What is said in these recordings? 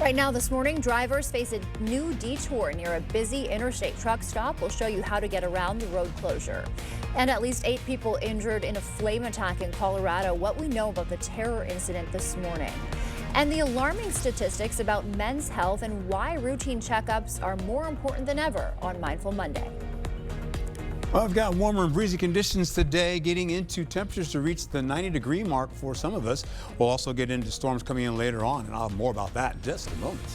Right now this morning, drivers face a new detour near a busy interstate truck stop. We'll show you how to get around the road closure. And at least 8 people injured in a flame attack in Colorado. What we know about the terror incident this morning. And the alarming statistics about men's health and why routine checkups are more important than ever on Mindful Monday. Well, we've got warmer and breezy conditions today, getting into temperatures to reach the 90-degree mark for some of us. We'll also get into storms coming in later on, and I'll have more about that in just a moment.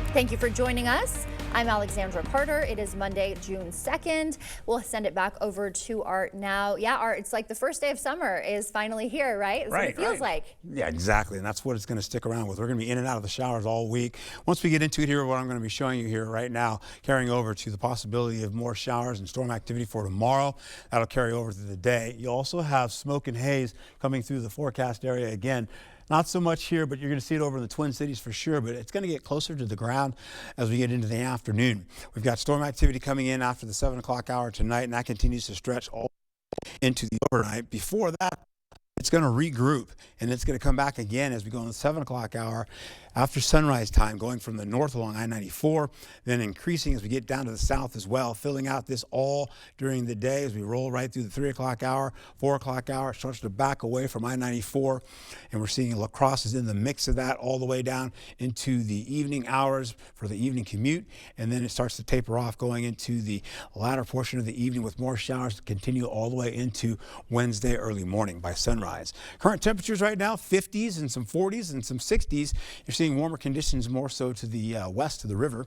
Thank you for joining us. I'm Alexandra Carter. It is Monday, June 2nd. We'll send it back over to Art now. Yeah, Art, it's like the first day of summer is finally here, right? That's what it feels like. Yeah, exactly. And that's what it's going to stick around with. We're going to be in and out of the showers all week. Once we get into it here, what I'm going to be showing you here right now, carrying over to the possibility of more showers and storm activity for tomorrow. That'll carry over through the day. You'll also have smoke and haze coming through the forecast area again. Not so much here, but you're going to see it over in the Twin Cities for sure, but it's going to get closer to the ground as we get into the afternoon. We've got storm activity coming in after the 7 o'clock hour tonight, and that continues to stretch all into the overnight. Before that, it's going to regroup, and it's going to come back again as we go in the 7 o'clock hour after sunrise time, going from the north along I-94, then increasing as we get down to the south as well, filling out this all during the day as we roll right through the 3 o'clock hour, 4 o'clock hour. It starts to back away from I-94, and we're seeing La Crosse is in the mix of that all the way down into the evening hours for the evening commute, and then it starts to taper off going into the latter portion of the evening with more showers to continue all the way into Wednesday early morning by sunrise. Current temperatures right now, 50s and some 40s and some 60s. You're seeing warmer conditions more so to the west of the river.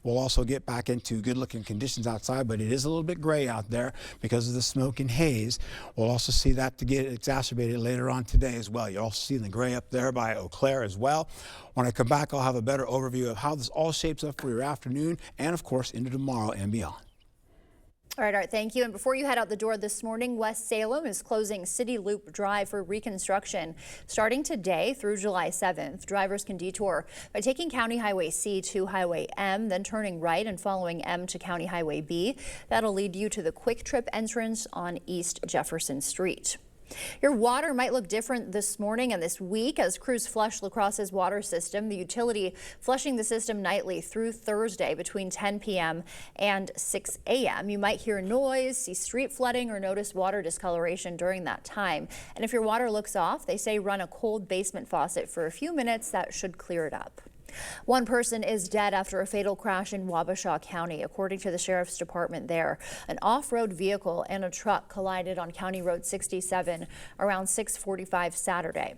We'll also get back into good-looking conditions outside, but it is a little bit gray out there because of the smoke and haze. We'll also see that to get exacerbated later on today as well. You're also seeing the gray up there by Eau Claire as well. When I come back, I'll have a better overview of how this all shapes up for your afternoon and, of course, into tomorrow and beyond. All right, Art, thank you. And before you head out the door this morning, West Salem is closing City Loop Drive for reconstruction. Starting today through July 7th, drivers can detour by taking County Highway C to Highway M, then turning right and following M to County Highway B. That'll lead you to the Quick Trip entrance on East Jefferson Street. Your water might look different this morning and this week as crews flush La Crosse's water system. The utility flushing the system nightly through Thursday between 10 p.m. and 6 a.m. You might hear noise, see street flooding, or notice water discoloration during that time. And if your water looks off, they say run a cold basement faucet for a few minutes. That should clear it up. One person is dead after a fatal crash in Wabasha County, according to the Sheriff's Department there. An off-road vehicle and a truck collided on County Road 67 around 6:45 Saturday.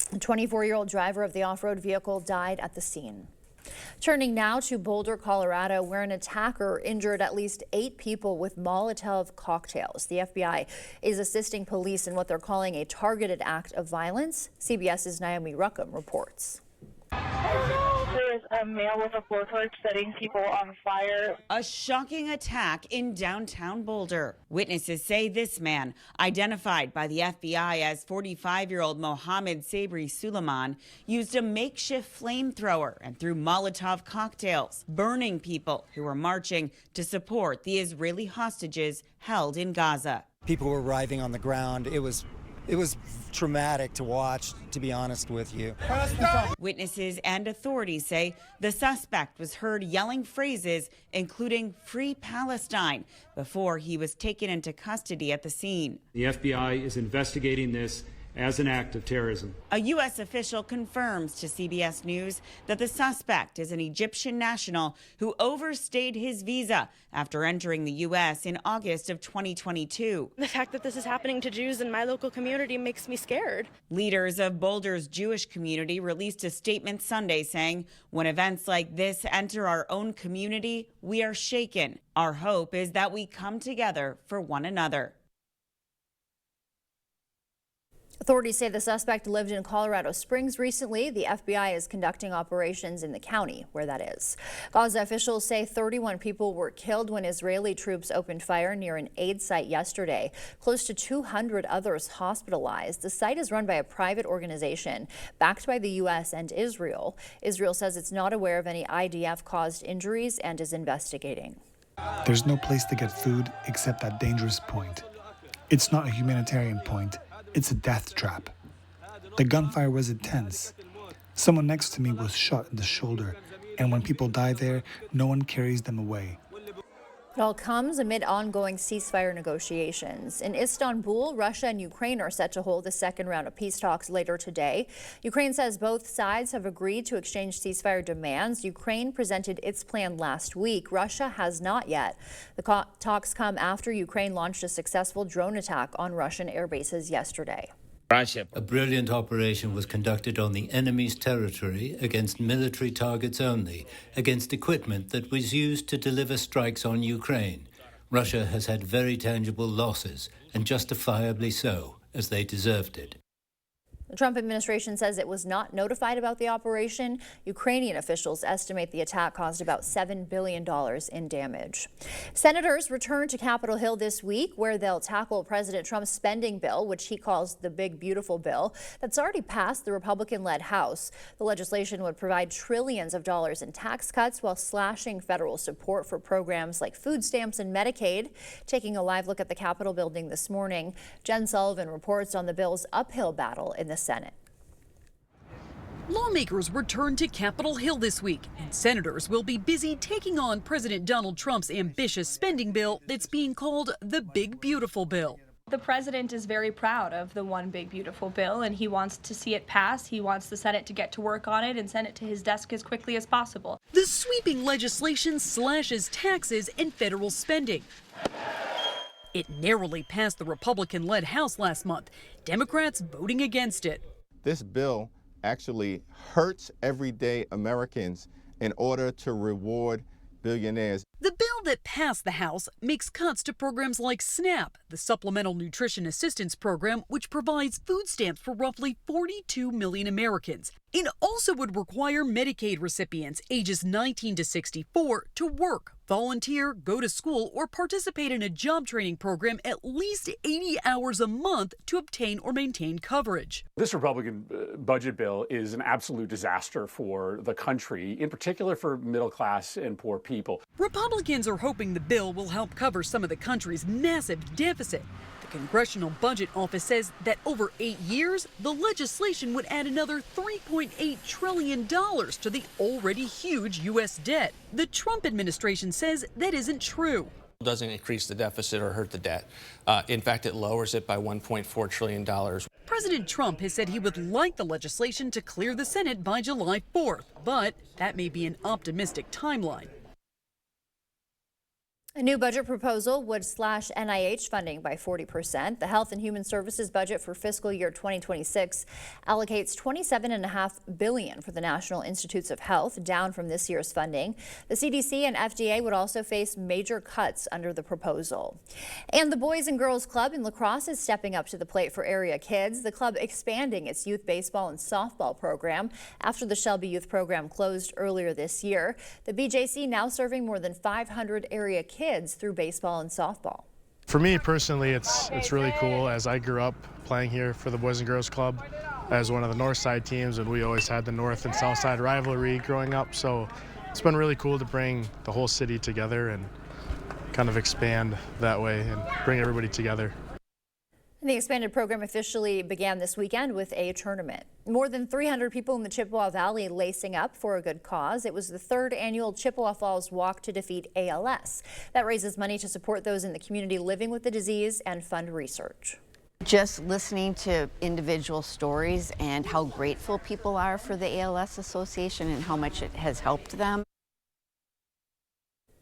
The 24-year-old driver of the off-road vehicle died at the scene. Turning now to Boulder, Colorado, where an attacker injured at least 8 people with Molotov cocktails. The FBI is assisting police in what they're calling a targeted act of violence. CBS's Naomi Ruckham reports. There's a male with a blowtorch setting people on fire. A shocking attack in downtown Boulder. Witnesses say this man, identified by the FBI as 45-year-old Mohammed Sabri Suleiman, used a makeshift flamethrower and threw Molotov cocktails, burning people who were marching to support the Israeli hostages held in Gaza. People were writhing on the ground. It was traumatic to watch, to be honest with you. Witnesses and authorities say the suspect was heard yelling phrases including "Free Palestine" before he was taken into custody at the scene. The FBI is investigating this as an act of terrorism. A U.S. official confirms to CBS News that the suspect is an Egyptian national who overstayed his visa after entering the U.S. in August of 2022. The fact that this is happening to Jews in my local community makes me scared. Leaders of Boulder's Jewish community released a statement Sunday saying, "When events like this enter our own community, we are shaken. Our hope is that we come together for one another." Authorities say the suspect lived in Colorado Springs recently. The FBI is conducting operations in the county where that is. Gaza officials say 31 people were killed when Israeli troops opened fire near an aid site yesterday. Close to 200 others hospitalized. The site is run by a private organization backed by the U.S. and Israel. Israel says it's not aware of any IDF-caused injuries and is investigating. There's no place to get food except that dangerous point. It's not a humanitarian point. It's a death trap. The gunfire was intense. Someone next to me was shot in the shoulder, and when people die there, no one carries them away. It all comes amid ongoing ceasefire negotiations. In Istanbul, Russia and Ukraine are set to hold the second round of peace talks later today. Ukraine says both sides have agreed to exchange ceasefire demands. Ukraine presented its plan last week. Russia has not yet. The talks come after Ukraine launched a successful drone attack on Russian air bases yesterday. A brilliant operation was conducted on the enemy's territory against military targets only, against equipment that was used to deliver strikes on Ukraine. Russia has had very tangible losses, and justifiably so, as they deserved it. The Trump administration says it was not notified about the operation. Ukrainian officials estimate the attack caused about $7 billion in damage. Senators return to Capitol Hill this week, where they'll tackle President Trump's spending bill, which he calls the Big Beautiful Bill, that's already passed the Republican-led House. The legislation would provide trillions of dollars in tax cuts while slashing federal support for programs like food stamps and Medicaid. Taking a live look at the Capitol building this morning, Jen Sullivan reports on the bill's uphill battle in the Senate. Lawmakers return to Capitol Hill this week, and senators will be busy taking on President Donald Trump's ambitious spending bill that's being called the Big Beautiful Bill. The president is very proud of the One Big Beautiful Bill, and he wants to see it pass. He wants the Senate to get to work on it and send it to his desk as quickly as possible. The sweeping legislation slashes taxes and federal spending. It narrowly passed the Republican-led House last month, Democrats voting against it. This bill actually hurts everyday Americans in order to reward billionaires. The bill that passed the House makes cuts to programs like SNAP, the Supplemental Nutrition Assistance Program, which provides food stamps for roughly 42 million Americans. It also would require Medicaid recipients ages 19 to 64 to work, volunteer, go to school, or participate in a job training program at least 80 hours a month to obtain or maintain coverage. This Republican budget bill is an absolute disaster for the country, in particular for middle class and poor people. Republicans are hoping the bill will help cover some of the country's massive deficit. The Congressional Budget Office says that over 8 years, the legislation would add another $3.8 trillion to the already huge U.S. debt. The Trump administration says that isn't true. It doesn't increase the deficit or hurt the debt. In fact, it lowers it by $1.4 trillion. President Trump has said he would like the legislation to clear the Senate by July 4th, but that may be an optimistic timeline. A new budget proposal would slash NIH funding by 40%. The Health and Human Services budget for fiscal year 2026 allocates $27.5 billion for the National Institutes of Health, down from this year's funding. The CDC and FDA would also face major cuts under the proposal. And the Boys and Girls Club in La Crosse is stepping up to the plate for area kids. The club expanding its youth baseball and softball program after the Shelby Youth Program closed earlier this year. The BJC now serving more than 500 area kids through baseball and softball. For me personally, it's really cool, as I grew up playing here for the Boys and Girls Club as one of the North Side teams, and we always had the North and South Side rivalry growing up. So it's been really cool to bring the whole city together and kind of expand that way and bring everybody together. The expanded program officially began this weekend with a tournament. More than 300 people in the Chippewa Valley lacing up for a good cause. It was the third annual Chippewa Falls Walk to Defeat ALS. That raises money to support those in the community living with the disease and fund research. Just listening to individual stories and how grateful people are for the ALS Association and how much it has helped them.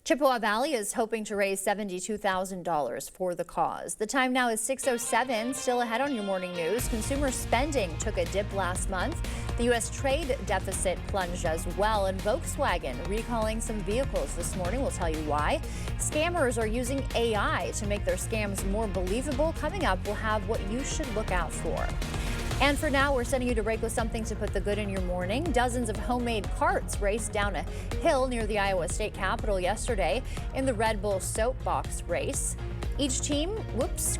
Chippewa Valley is hoping to raise $72,000 for the cause. The time now is 6:07. Still ahead on your morning news. Consumer spending took a dip last month. The U.S. trade deficit plunged as well, and Volkswagen recalling some vehicles this morning. We'll tell you why. Scammers are using AI to make their scams more believable. Coming up, we'll have what you should look out for. And for now, we're sending you to break with something to put the good in your morning. Dozens of homemade carts raced down a hill near the Iowa State Capitol yesterday in the Red Bull Soapbox race. Each team,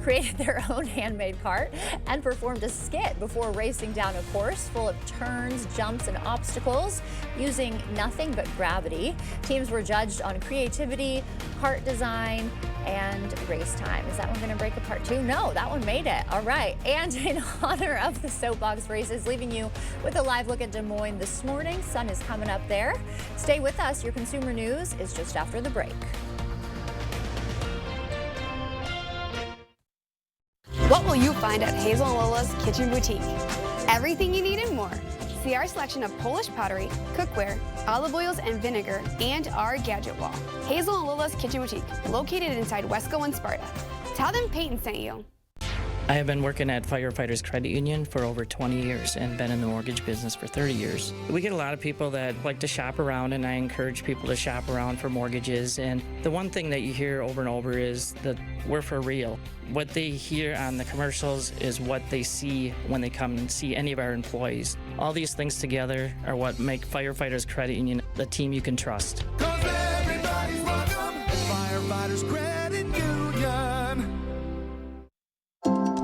created their own handmade cart and performed a skit before racing down a course full of turns, jumps, and obstacles using nothing but gravity. Teams were judged on creativity, cart design, and race time. Is that one going to break apart too? No, that one made it. All right. And in honor of the soapbox races, leaving you with a live look at Des Moines this morning. Sun is coming up there. Stay with us. Your consumer news is just after the break. What will you find at Hazel and Lola's Kitchen Boutique? Everything you need and more. See our selection of Polish pottery, cookware, olive oils and vinegar, and our gadget wall. Hazel and Lola's Kitchen Boutique, located inside Wesco and Sparta. Tell them Peyton sent you. I have been working at Firefighters Credit Union for over 20 years and been in the mortgage business for 30 years. We get a lot of people that like to shop around, and I encourage people to shop around for mortgages. And the one thing that you hear over and over is that we're for real. What they hear on the commercials is what they see when they come and see any of our employees. All these things together are what make Firefighters Credit Union the team you can trust. Everybody's welcome at Firefighters Credit Union.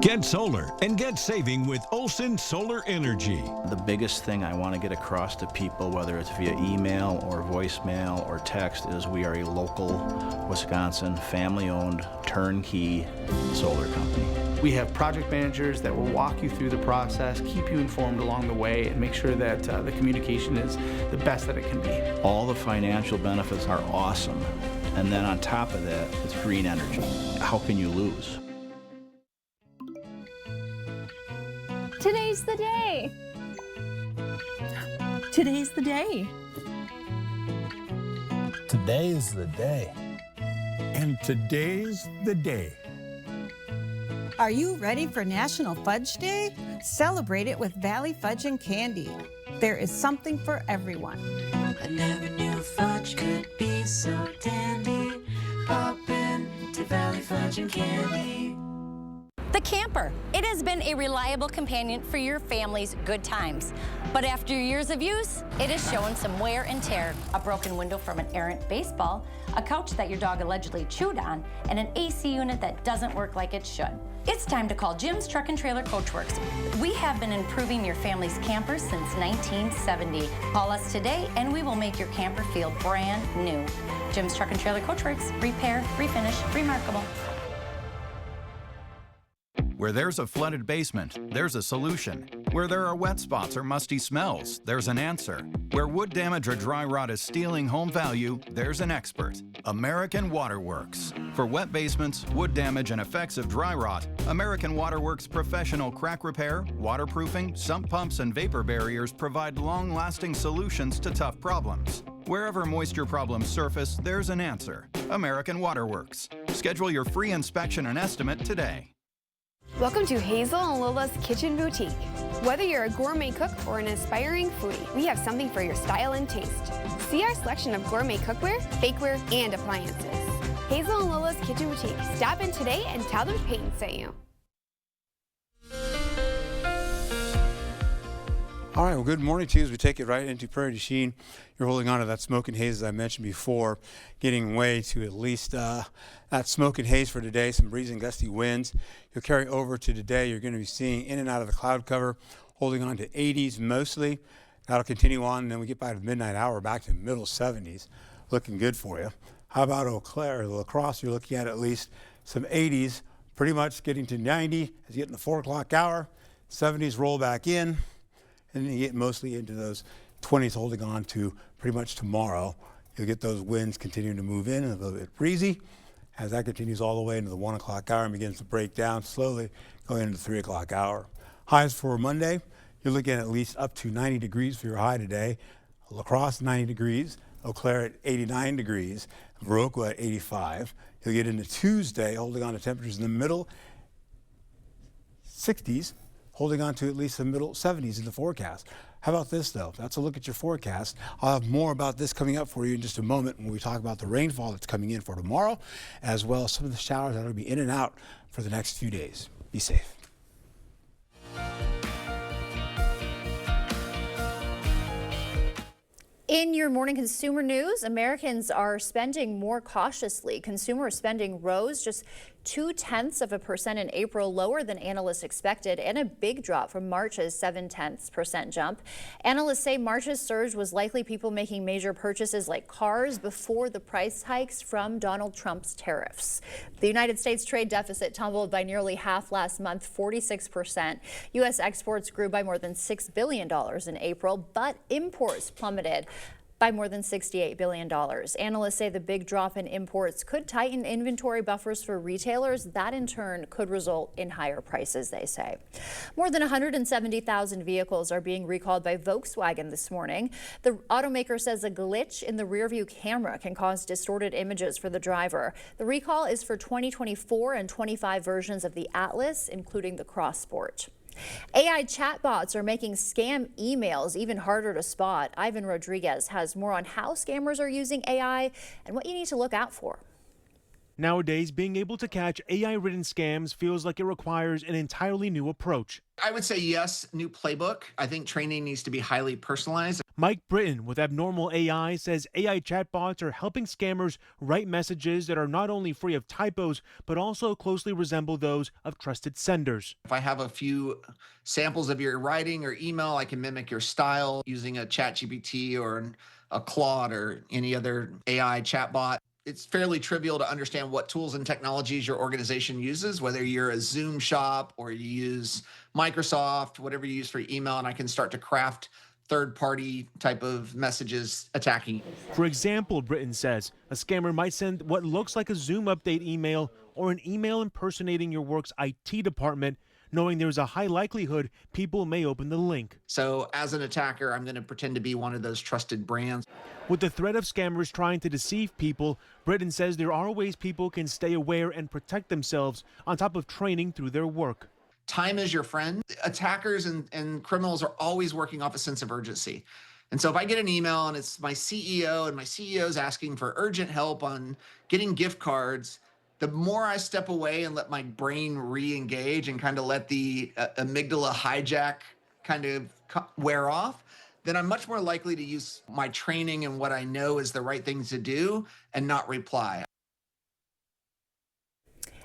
Get solar and get saving with Olson Solar Energy. The biggest thing I want to get across to people, whether it's via email or voicemail or text, is we are a local Wisconsin family-owned turnkey solar company. We have project managers that will walk you through the process, keep you informed along the way, and make sure that the communication is the best that it can be. All the financial benefits are awesome. And then on top of that, it's green energy. How can you lose? Today's the day. Today's the day. Today's the day. And today's the day. Are you ready for National Fudge Day? Celebrate it with Valley Fudge and Candy. There is something for everyone. I never knew fudge could be so dandy. Pop in to Valley Fudge and Candy. The camper. It has been a reliable companion for your family's good times. But after years of use, it has shown some wear and tear. A broken window from an errant baseball, a couch that your dog allegedly chewed on, and an AC unit that doesn't work like it should. It's time to call Jim's Truck and Trailer Coachworks. We have been improving your family's campers since 1970. Call us today and we will make your camper feel brand new. Jim's Truck and Trailer Coachworks. Repair, refinish, remarkable. Where there's a flooded basement, there's a solution. Where there are wet spots or musty smells, there's an answer. Where wood damage or dry rot is stealing home value, there's an expert. American Waterworks. For wet basements, wood damage, and effects of dry rot, American Waterworks professional crack repair, waterproofing, sump pumps, and vapor barriers provide long-lasting solutions to tough problems. Wherever moisture problems surface, there's an answer. American Waterworks. Schedule your free inspection and estimate today. Welcome to Hazel and Lola's Kitchen Boutique. Whether you're a gourmet cook or an aspiring foodie, we have something for your style and taste. See our selection of gourmet cookware, bakeware, and appliances. Hazel and Lola's Kitchen Boutique. Stop in today and tell them Peyton sent you. All right, well, good morning to you as we take it right into Prairie du Chien. You're holding on to that smoke and haze, as I mentioned before, getting way to at least that smoke and haze for today, some breezy and gusty winds. You'll carry over to today. You're going to be seeing in and out of the cloud cover, holding on to 80s mostly. That'll continue on, and then we get by the midnight hour, back to middle 70s, looking good for you. How about Eau Claire, La Crosse? You're looking at least some 80s, pretty much getting to 90 as you get in the 4 o'clock hour. 70s roll back in. And then you get mostly into those 20s holding on to pretty much tomorrow. You'll get those winds continuing to move in, a little bit breezy, as that continues all the way into the 1 o'clock hour and begins to break down slowly going into the 3 o'clock hour. Highs for Monday, you're looking at least up to 90 degrees for your high today. La Crosse, 90 degrees. Eau Claire at 89 degrees. Viroqua at 85. You'll get into Tuesday, holding on to temperatures in the middle 60s. Holding on to at least the middle 70s in the forecast. How about this, though? That's a look at your forecast. I'll have more about this coming up for you in just a moment when we talk about the rainfall that's coming in for tomorrow, as well as some of the showers that will be in and out for the next few days. Be safe. In your morning consumer news, Americans are spending more cautiously. Consumer spending rose just 0.2% in April, lower than analysts expected, and a big drop from March's 0.7% jump. Analysts say March's surge was likely people making major purchases like cars before the price hikes from Donald Trump's tariffs. The United States trade deficit tumbled by nearly half last month, 46%. U.S. exports grew by more than $6 billion in April, but imports plummeted by more than $68 billion. Analysts say the big drop in imports could tighten inventory buffers for retailers. That in turn could result in higher prices, they say. More than 170,000 vehicles are being recalled by Volkswagen this morning. The automaker says a glitch in the rearview camera can cause distorted images for the driver. The recall is for 2024 and 25 versions of the Atlas, including the Cross Sport. AI chatbots are making scam emails even harder to spot. Ivan Rodriguez has more on how scammers are using AI and what you need to look out for. Nowadays, being able to catch AI-written scams feels like it requires an entirely new approach. I would say yes, new playbook. I think training needs to be highly personalized. Mike Britton with Abnormal AI says AI chatbots are helping scammers write messages that are not only free of typos, but also closely resemble those of trusted senders. If I have a few samples of your writing or email, I can mimic your style using a ChatGPT or a Claude or any other AI chatbot. It's fairly trivial to understand what tools and technologies your organization uses, whether you're a Zoom shop or you use Microsoft, whatever you use for email, and I can start to craft third-party type of messages attacking. For example, Britton says, a scammer might send what looks like a Zoom update email or an email impersonating your work's IT department, knowing there's a high likelihood people may open the link. So as an attacker, I'm going to pretend to be one of those trusted brands. With the threat of scammers trying to deceive people, Britton says there are ways people can stay aware and protect themselves on top of training through their work. Time is your friend. Attackers and criminals are always working off a sense of urgency. And so if I get an email and it's my CEO and my CEO is asking for urgent help on getting gift cards, the more I step away and let my brain re-engage and kind of let the amygdala hijack kind of wear off, then I'm much more likely to use my training and what I know is the right thing to do and not reply.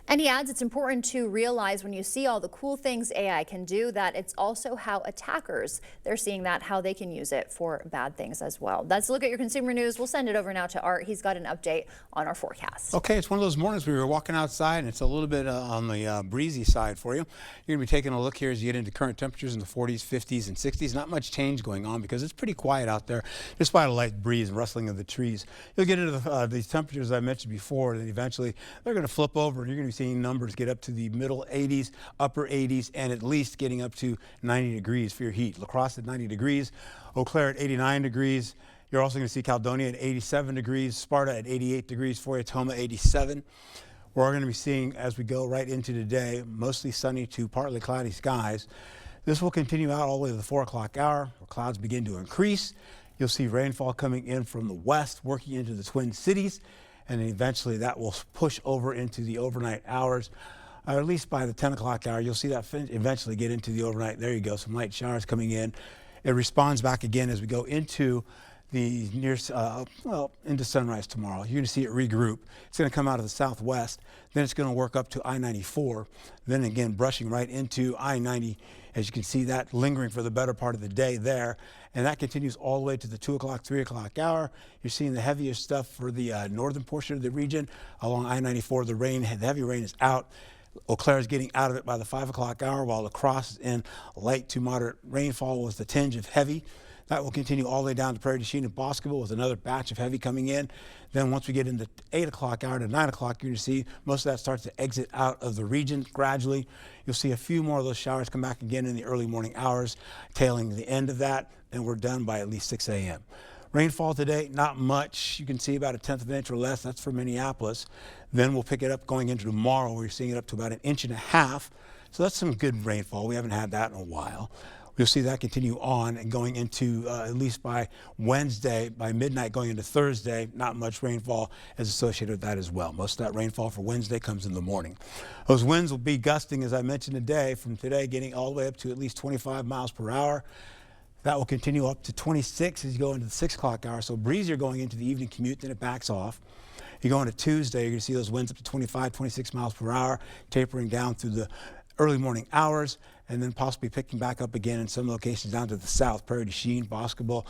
And he adds it's important to realize when you see all the cool things AI can do that it's also how attackers, they're seeing that, how they can use it for bad things as well. That's a look at your consumer news. We'll send it over now to Art. He's got an update on our forecast. Okay, it's one of those mornings we were walking outside and it's a little bit on the breezy side for you. You're going to be taking a look here as you get into current temperatures in the 40s, 50s, and 60s. Not much change going on because it's pretty quiet out there, despite a light breeze and rustling of the trees. You'll get into these temperatures I mentioned before, and eventually they're going to flip over and you're going to be seeing numbers get up to the middle 80s, upper 80s, and at least getting up to 90 degrees for your heat. La Crosse at 90 degrees, Eau Claire at 89 degrees. You're also going to see Caledonia at 87 degrees, Sparta at 88 degrees for you, Toma 87. We're going to be seeing, as we go right into today, mostly sunny to partly cloudy skies. This will continue out all the way to the 4 o'clock hour, where clouds begin to increase. You'll see rainfall coming in from the west, working into the Twin Cities, and eventually that will push over into the overnight hours. At least by the 10 o'clock hour, you'll see that eventually get into the overnight. There you go, some light showers coming in. It responds back again as we go into the into sunrise tomorrow. You're going to see it regroup. It's going to come out of the southwest. Then it's going to work up to I-94. Then again, brushing right into I-90. As you can see that lingering for the better part of the day there. And that continues all the way to the 2 o'clock, 3 o'clock hour. You're seeing the heaviest stuff for the northern portion of the region. Along I-94, the heavy rain is out. Eau Claire is getting out of it by the 5 o'clock hour, while La Crosse is in light to moderate rainfall with the tinge of heavy. That will continue all the way down to Prairie du Chien and Boscoville with another batch of heavy coming in. Then once we get into 8 o'clock hour to 9 o'clock, you're going to see most of that starts to exit out of the region gradually. You'll see a few more of those showers come back again in the early morning hours, tailing the end of that, and we're done by at least 6 a.m. Rainfall today, not much. You can see about 1/10 of an inch or less. That's for Minneapolis. Then we'll pick it up going into tomorrow. We're seeing it up to about 1.5 inches. So that's some good rainfall. We haven't had that in a while. You'll see that continue on and going into at least by Wednesday, by midnight going into Thursday, not much rainfall is associated with that as well. Most of that rainfall for Wednesday comes in the morning. Those winds will be gusting, as I mentioned today, from today getting all the way up to at least 25 miles per hour. That will continue up to 26 as you go into the 6 o'clock hour. So breezier going into the evening commute, then it backs off. You go into Tuesday, you're going to see those winds up to 25, 26 miles per hour, tapering down through the early morning hours, and then possibly picking back up again in some locations down to the south, Prairie du Chien, Boscobel,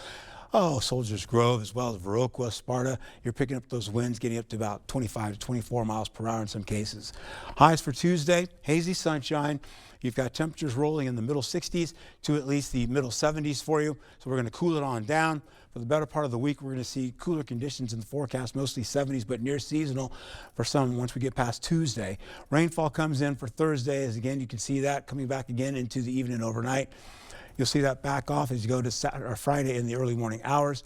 Soldiers Grove, as well as Viroqua, Sparta. You're picking up those winds, getting up to about 25 to 24 miles per hour in some cases. Highs for Tuesday, hazy sunshine. You've got temperatures rolling in the middle 60s to at least the middle 70s for you. So we're going to cool it on down. For the better part of the week, we're going to see cooler conditions in the forecast, mostly 70s, but near seasonal for some once we get past Tuesday. Rainfall comes in for Thursday, as again, you can see that coming back again into the evening and overnight. You'll see that back off as you go to Saturday or Friday in the early morning hours.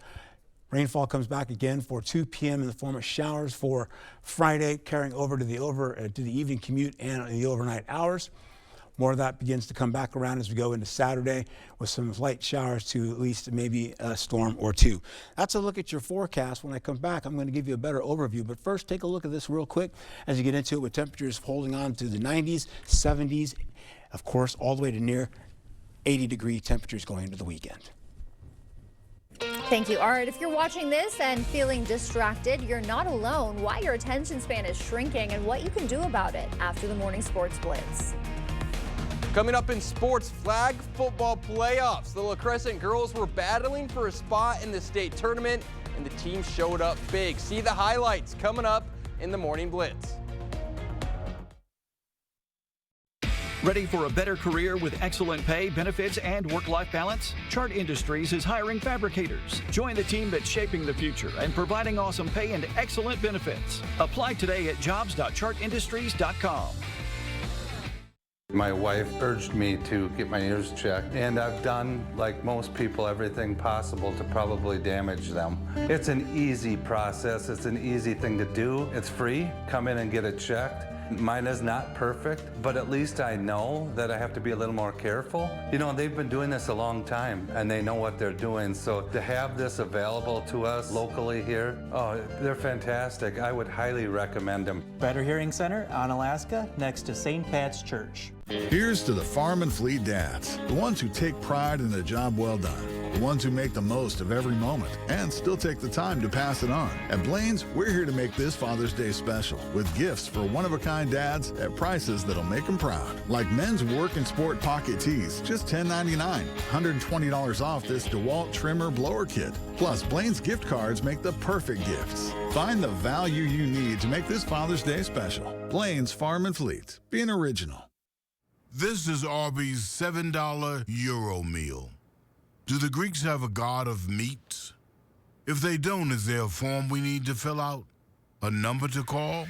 Rainfall comes back again for 2 p.m. in the form of showers for Friday, carrying over to the evening commute and the overnight hours. More of that begins to come back around as we go into Saturday with some light showers to at least maybe a storm or two. That's a look at your forecast. When I come back, I'm going to give you a better overview. But first, take a look at this real quick as you get into it with temperatures holding on to the 90s, 70s, of course, all the way to near 80-degree temperatures going into the weekend. Thank you. All right, if you're watching this and feeling distracted, you're not alone. Why your attention span is shrinking and what you can do about it after the morning sports blitz. Coming up in sports, flag football playoffs. The La Crescent girls were battling for a spot in the state tournament, and the team showed up big. See the highlights coming up in the morning blitz. Ready for a better career with excellent pay, benefits, and work-life balance? Chart Industries is hiring fabricators. Join the team that's shaping the future and providing awesome pay and excellent benefits. Apply today at jobs.chartindustries.com. My wife urged me to get my ears checked, and I've done, like most people, everything possible to probably damage them. It's an easy process. It's an easy thing to do. It's free. Come in and get it checked. Mine is not perfect, but at least I know that I have to be a little more careful. You know, they've been doing this a long time, and they know what they're doing, so to have this available to us locally here, oh, they're fantastic. I would highly recommend them. Better Hearing Center on Alaska, next to St. Pat's Church. Here's to the Farm and Fleet dads, the ones who take pride in a job well done, the ones who make the most of every moment and still take the time to pass it on. At Blaine's, we're here to make this Father's Day special with gifts for one-of-a-kind dads at prices that'll make them proud. Like men's work and sport pocket tees, just $10.99. $120 off this DeWalt trimmer blower kit. Plus, Blaine's gift cards make the perfect gifts. Find the value you need to make this Father's Day special. Blaine's Farm and Fleet. Being original. This is Arby's $7 Euro meal. Do the Greeks have a god of meat? If they don't, is there a form we need to fill out? A number to call?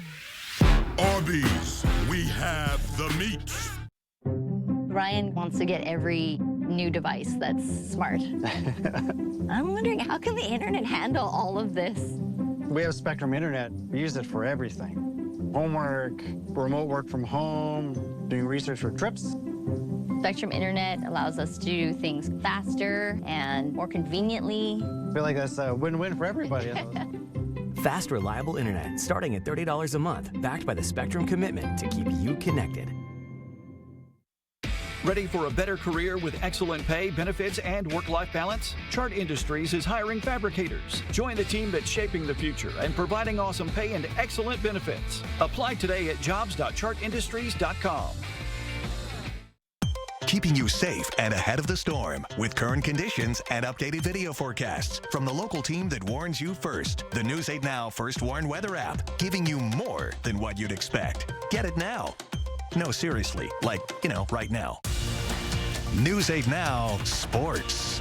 Arby's, we have the meat. Ryan wants to get every new device that's smart. I'm wondering, how can the internet handle all of this? We have Spectrum Internet. We use it for everything. Homework, remote work from home, doing research for trips. Spectrum Internet allows us to do things faster and more conveniently. I feel like that's a win-win for everybody. Fast, reliable internet starting at $30 a month, backed by the Spectrum commitment to keep you connected. Ready for a better career with excellent pay, benefits, and work-life balance? Chart Industries is hiring fabricators. Join the team that's shaping the future and providing awesome pay and excellent benefits. Apply today at jobs.chartindustries.com. Keeping you safe and ahead of the storm with current conditions and updated video forecasts from the local team that warns you first. The News 8 Now First Warn Weather app, giving you more than what you'd expect. Get it now. No, seriously, like, right now. News 8 Now Sports.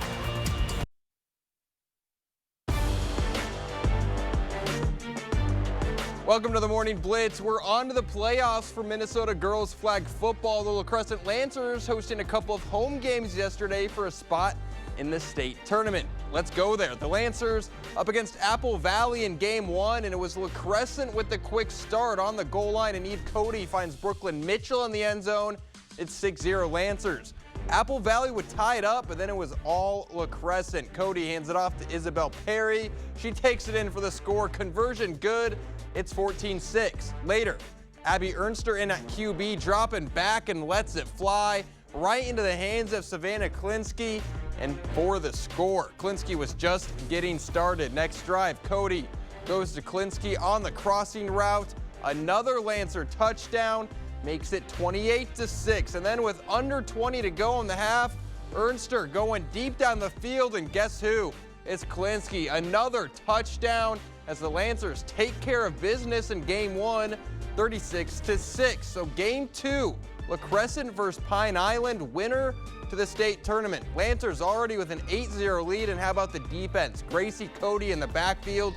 Welcome to the Morning Blitz. We're on to the playoffs for Minnesota girls flag football. The La Crescent Lancers hosting a couple of home games yesterday for a spot in the state tournament. Let's go there. The Lancers up against Apple Valley in game one, and it was La Crescent with the quick start on the goal line, and Eve Cody finds Brooklyn Mitchell in the end zone. It's 6-0 Lancers. Apple Valley would tie it up, but then it was all La Crescent. Cody hands it off to Isabel Perry. She takes it in for the score. Conversion good. It's 14-6. Later, Abby Ernster in at QB, dropping back and lets it fly right into the hands of Savannah Klinsky, and for the score. Klinsky was just getting started. Next drive, Cody goes to Klinsky on the crossing route. Another Lancer touchdown makes it 28-6. And then with under 20 to go in the half, Ernster going deep down the field, and guess who? It's Klinsky. Another touchdown as the Lancers take care of business in game one, 36-6. So game two, La Crescent versus Pine Island, winner to the state tournament. Lancers already with an 8-0 lead, and how about the defense? Gracie Cody in the backfield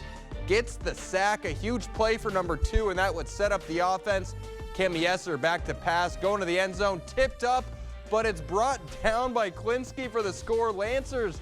gets the sack, a huge play for number 2, and that would set up the offense. Kim Yesser back to pass, going to the end zone, tipped up, but it's brought down by Klinsky for the score. Lancers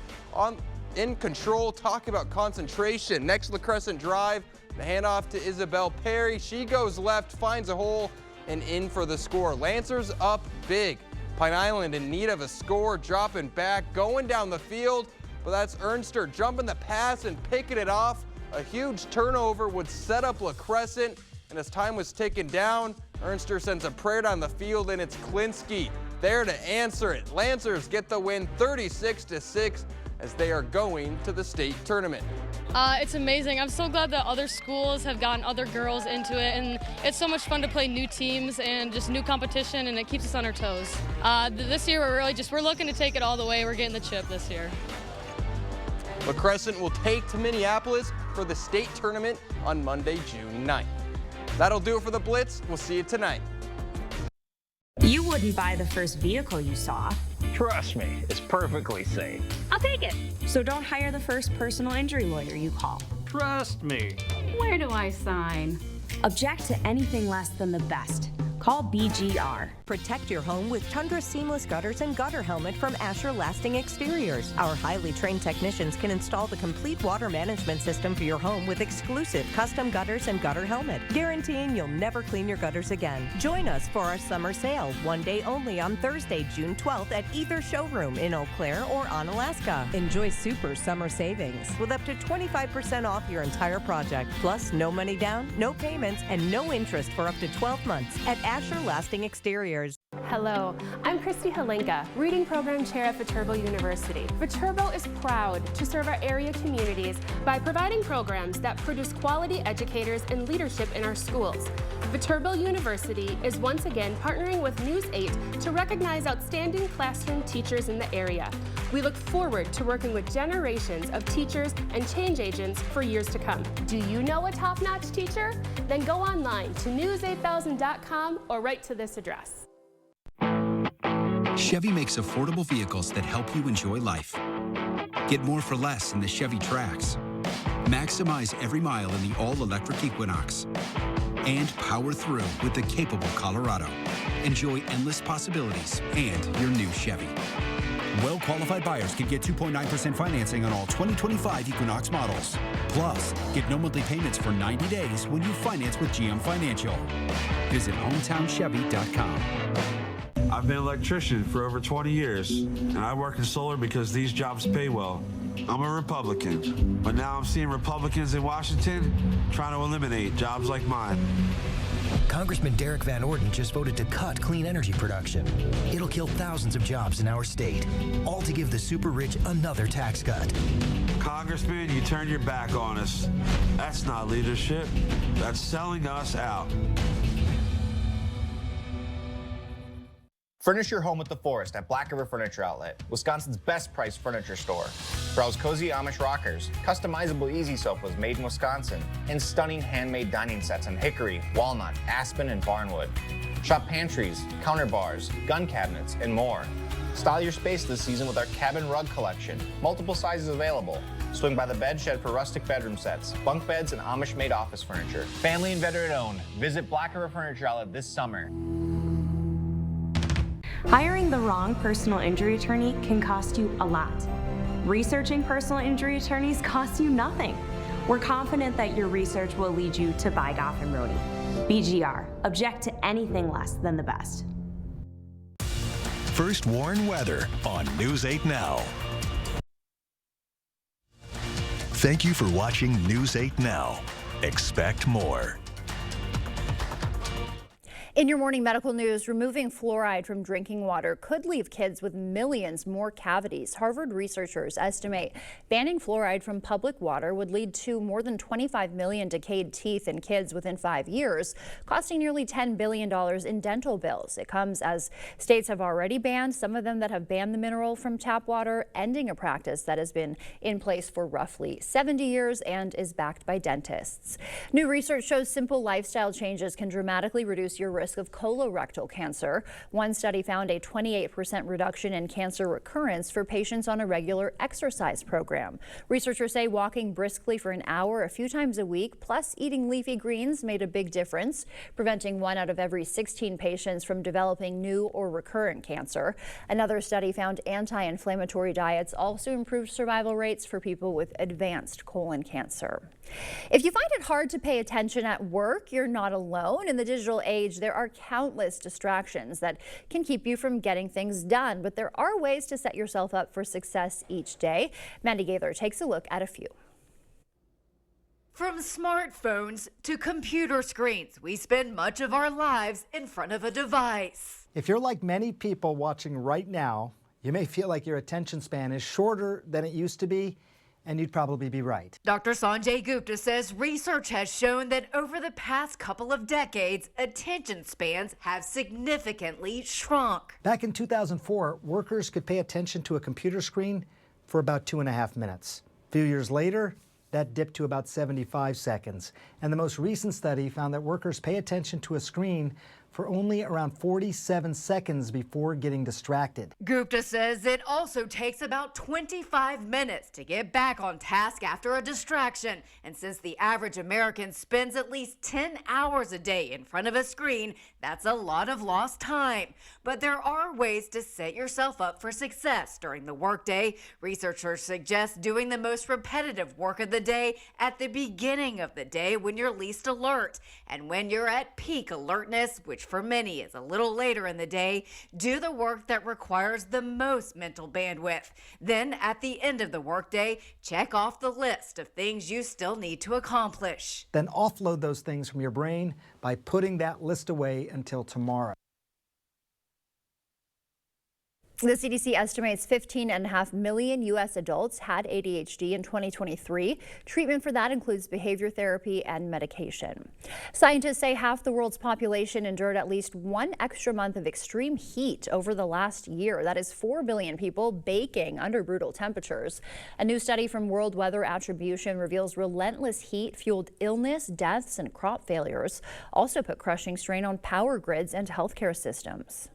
in control. Talk about concentration. Next La Crescent drive, the handoff to Isabel Perry. She goes left, finds a hole, and in for the score. Lancers up big. Pine Island in need of a score, dropping back, going down the field, but that's Ernster jumping the pass and picking it off. A huge turnover would set up La Crescent, and as time was ticking down, Ernster sends a prayer down the field, and it's Klinsky there to answer it. Lancers get the win 36-6 as they are going to the state tournament. It's amazing. I'm so glad that other schools have gotten other girls into it, and it's so much fun to play new teams and just new competition, and it keeps us on our toes. This year we're looking to take it all the way. We're getting the chip this year. La Crescent will take to Minneapolis for the state tournament on Monday, June 9th. That'll do it for the Blitz. We'll see you tonight. You wouldn't buy the first vehicle you saw. Trust me, it's perfectly safe. I'll take it. So don't hire the first personal injury lawyer you call. Trust me. Where do I sign? Object to anything less than the best. Call BGR. Protect your home with Tundra Seamless Gutters and Gutter Helmet from Asher Lasting Exteriors. Our highly trained technicians can install the complete water management system for your home with exclusive custom gutters and gutter helmet, guaranteeing you'll never clean your gutters again. Join us for our summer sale, one day only on Thursday, June 12th at either showroom in Eau Claire or Onalaska. Enjoy super summer savings with up to 25% off your entire project, plus no money down, no payments, and no interest for up to 12 months at Asher Lasting Exteriors. Hello, I'm Christy Halenka, Reading Program Chair at Viterbo University. Viterbo is proud to serve our area communities by providing programs that produce quality educators and leadership in our schools. Viterbo University is once again partnering with News 8 to recognize outstanding classroom teachers in the area. We look forward to working with generations of teachers and change agents for years to come. Do you know a top-notch teacher? Then go online to news8000.com or write to this address. Chevy makes affordable vehicles that help you enjoy life. Get more for less in the Chevy Trax. Maximize every mile in the all-electric Equinox. And power through with the capable Colorado. Enjoy endless possibilities and your new Chevy. Well-qualified buyers can get 2.9% financing on all 2025 Equinox models. Plus, get no monthly payments for 90 days when you finance with GM Financial. Visit HometownChevy.com. I've been an electrician for over 20 years, and I work in solar because these jobs pay well. I'm a Republican, but now I'm seeing Republicans in Washington trying to eliminate jobs like mine. Congressman Derek Van Orden just voted to cut clean energy production. It'll kill thousands of jobs in our state, all to give the super rich another tax cut. Congressman, you turned your back on us. That's not leadership. That's selling us out. Furnish your home with the Forest at Black River Furniture Outlet, Wisconsin's best priced furniture store. Browse cozy Amish rockers, customizable easy sofas made in Wisconsin, and stunning handmade dining sets in hickory, walnut, aspen, and barnwood. Shop pantries, counter bars, gun cabinets, and more. Style your space this season with our cabin rug collection, multiple sizes available. Swing by the bed shed for rustic bedroom sets, bunk beds, and Amish-made office furniture. Family and veteran owned. Visit Black River Furniture Outlet this summer. Hiring the wrong personal injury attorney can cost you a lot. Researching personal injury attorneys costs you nothing. We're confident that your research will lead you to buy Goff and Rohde. BGR, object to anything less than the best. First Warn Weather on News 8 Now. Thank you for watching News 8 Now. Expect more. In your morning medical news, removing fluoride from drinking water could leave kids with millions more cavities. Harvard researchers estimate banning fluoride from public water would lead to more than 25 million decayed teeth in kids within 5 years, costing nearly $10 billion in dental bills. It comes as states have already banned, some of them that have banned the mineral from tap water, ending a practice that has been in place for roughly 70 years and is backed by dentists. New research shows simple lifestyle changes can dramatically reduce your risk of colorectal cancer. One study found a 28% reduction in cancer recurrence for patients on a regular exercise program. Researchers say walking briskly for an hour a few times a week, plus eating leafy greens, made a big difference, preventing 1 out of every 16 patients from developing new or recurrent cancer. Another study found anti-inflammatory diets also improved survival rates for people with advanced colon cancer. If you find it hard to pay attention at work, you're not alone. In the digital age, there are countless distractions that can keep you from getting things done, but there are ways to set yourself up for success each day. Mandy Gaither takes a look at a few. From smartphones to computer screens, we spend much of our lives in front of a device. If you're like many people watching right now, you may feel like your attention span is shorter than it used to be, and you'd probably be right. Dr. Sanjay Gupta says research has shown that over the past couple of decades, attention spans have significantly shrunk. Back in 2004, workers could pay attention to a computer screen for about 2.5 minutes. A few years later, that dipped to about 75 seconds. And the most recent study found that workers pay attention to a screen for only around 47 seconds before getting distracted. Gupta says it also takes about 25 minutes to get back on task after a distraction. And since the average American spends at least 10 hours a day in front of a screen, that's a lot of lost time. But there are ways to set yourself up for success during the workday. Researchers suggest doing the most repetitive work of the day at the beginning of the day when you're least alert. And when you're at peak alertness, which for many is a little later in the day, do the work that requires the most mental bandwidth. Then at the end of the workday, check off the list of things you still need to accomplish. Then offload those things from your brain by putting that list away until tomorrow. The CDC estimates 15.5 million U.S. adults had ADHD in 2023. Treatment for that includes behavior therapy and medication. Scientists say half the world's population endured at least 1 extra month of extreme heat over the last year. That is 4 billion people baking under brutal temperatures. A new study from World Weather Attribution reveals relentless heat fueled illness, deaths, and crop failures. Also put crushing strain on power grids and healthcare systems.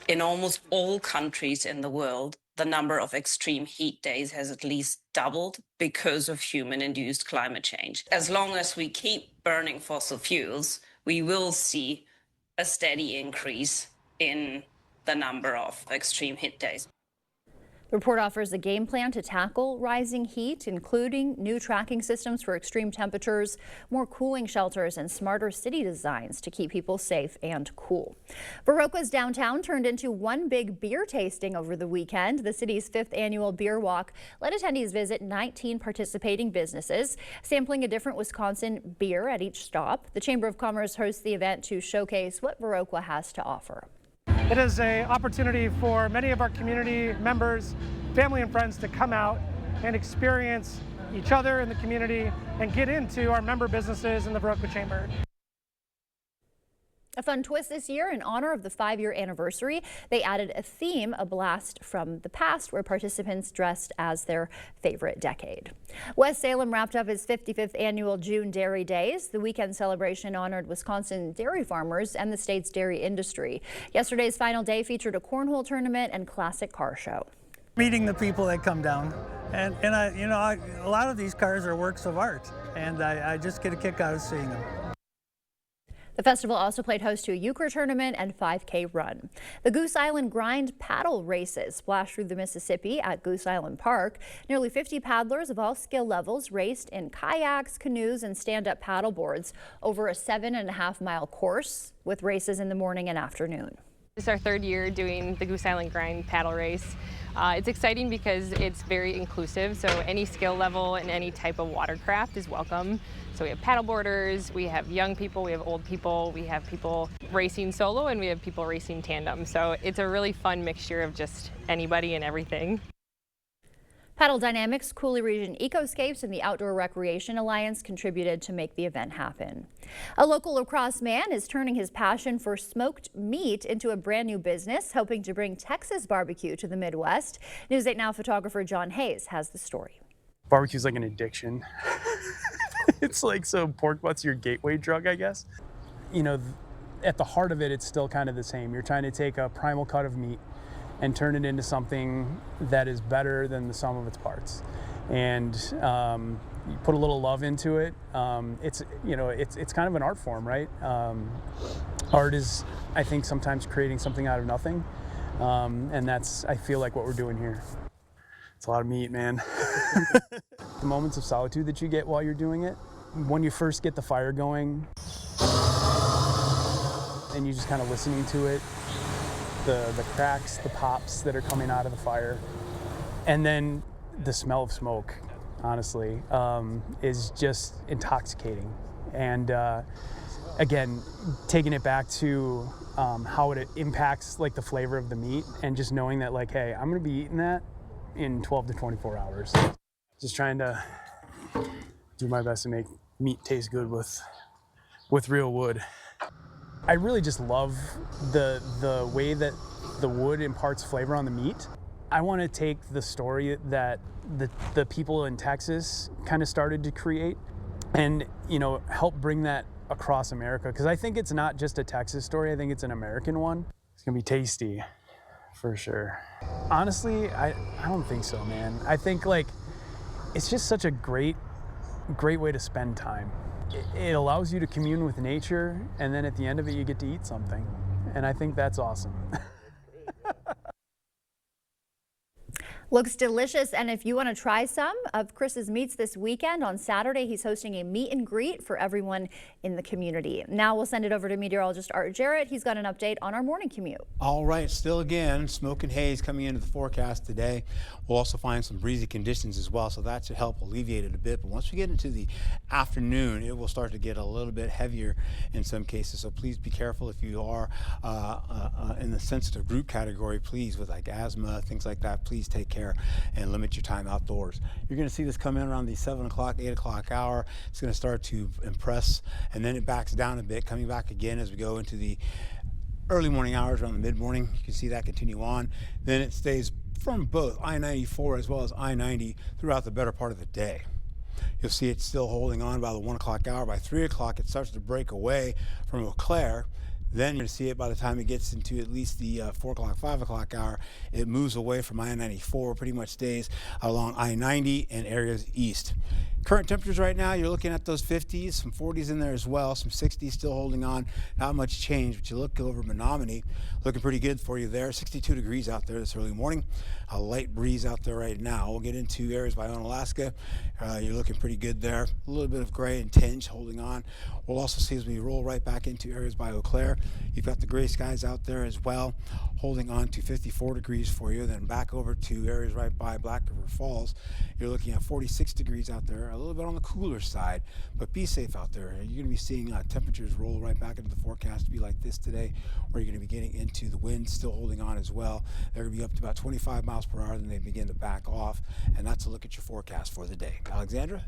In almost all countries in the world, the number of extreme heat days has at least doubled because of human-induced climate change. As long as we keep burning fossil fuels, we will see a steady increase in the number of extreme heat days. The report offers a game plan to tackle rising heat, including new tracking systems for extreme temperatures, more cooling shelters, and smarter city designs to keep people safe and cool. Viroqua's downtown turned into one big beer tasting over the weekend. The city's 5th annual Beer Walk let attendees visit 19 participating businesses, sampling a different Wisconsin beer at each stop. The Chamber of Commerce hosts the event to showcase what Viroqua has to offer. It is an opportunity for many of our community members, family and friends to come out and experience each other in the community and get into our member businesses in the Viroqua Chamber. A fun twist this year in honor of the 5-year anniversary. They added a theme, a blast from the past, where participants dressed as their favorite decade. West Salem wrapped up its 55th annual June Dairy Days. The weekend celebration honored Wisconsin dairy farmers and the state's dairy industry. Yesterday's final day featured a cornhole tournament and classic car show. Meeting the people that come down, and a lot of these cars are works of art, and I just get a kick out of seeing them. The festival also played host to a euchre tournament and 5K run. The Goose Island Grind paddle races splashed through the Mississippi at Goose Island Park. Nearly 50 paddlers of all skill levels raced in kayaks, canoes, and stand-up paddle boards over a 7.5-mile course with races in the morning and afternoon. This is our third year doing the Goose Island Grind paddle race. It's exciting because it's very inclusive, so any skill level and any type of watercraft is welcome. So we have paddleboarders, we have young people, we have old people, we have people racing solo, and we have people racing tandem. So it's a really fun mixture of just anybody and everything. Paddle Dynamics, Coulee Region Ecoscapes, and the Outdoor Recreation Alliance contributed to make the event happen. A local La Crosse man is turning his passion for smoked meat into a brand new business, hoping to bring Texas barbecue to the Midwest. News 8 Now photographer John Hayes has the story. Barbecue's like an addiction. It's like, so pork butt's your gateway drug, I guess. You know, at the heart of it, it's still kind of the same. You're trying to take a primal cut of meat and turn it into something that is better than the sum of its parts. And you put a little love into it. It's kind of an art form, right? Art is, I think, sometimes creating something out of nothing. And that's, I feel like, what we're doing here. It's a lot of meat, man. The moments of solitude that you get while you're doing it, when you first get the fire going, and you're just kind of listening to it, the cracks, the pops that are coming out of the fire, and then the smell of smoke, honestly, is just intoxicating. And again, taking it back to how it impacts like the flavor of the meat, and just knowing that, like, hey, I'm gonna be eating that in 12 to 24 hours. Just trying to do my best to make meat taste good with real wood. I really just love the way that the wood imparts flavor on the meat. I want to take the story that the people in Texas kind of started to create and, you know, help bring that across America. Because I think it's not just a Texas story, I think it's an American one. It's gonna be tasty, for sure. Honestly, I don't think so, man. I think, like, it's just such a great way to spend time. It allows you to commune with nature, and then at the end of it, you get to eat something. And I think that's awesome. Looks delicious, and if you want to try some of Chris's meats this weekend, on Saturday he's hosting a meet and greet for everyone in the community. Now we'll send it over to meteorologist Art Jarrett. He's got an update on our morning commute. All right, still again, smoke and haze coming into the forecast today. We'll also find some breezy conditions as well, so that should help alleviate it a bit. But once we get into the afternoon, it will start to get a little bit heavier in some cases, so please be careful if you are in the sensitive group category. Please, with like asthma, things like that, please take care and limit your time outdoors. You're going to see this come in around the 7 o'clock, 8 o'clock hour. It's going to start to impress, and then it backs down a bit, coming back again as we go into the early morning hours, around the mid-morning. You can see that continue on. Then it stays from both I-94 as well as I-90 throughout the better part of the day. You'll see it still holding on by the 1 o'clock hour. By 3 o'clock, it starts to break away from Eau Claire. Then you're going to see it by the time it gets into at least the 4 o'clock, 5 o'clock hour. It moves away from I-94, pretty much stays along I-90 and areas east. Current temperatures right now, you're looking at those 50s, some 40s in there as well, some 60s still holding on. Not much change, but you look over Menominee, looking pretty good for you there. 62 degrees out there this early morning. A light breeze out there right now. We'll get into areas by Onalaska. You're looking pretty good there. A little bit of gray and tinge holding on. We'll also see as we roll right back into areas by Eau Claire. You've got the gray skies out there as well, holding on to 54 degrees for you. Then back over to areas right by Black River Falls. You're looking at 46 degrees out there, a little bit on the cooler side, but be safe out there. You're going to be seeing temperatures roll right back into the forecast to be like this today, where you're going to be getting into the wind still holding on as well. They're going to be up to about 25 miles per hour, then they begin to back off, and that's a look at your forecast for the day. Alexandra?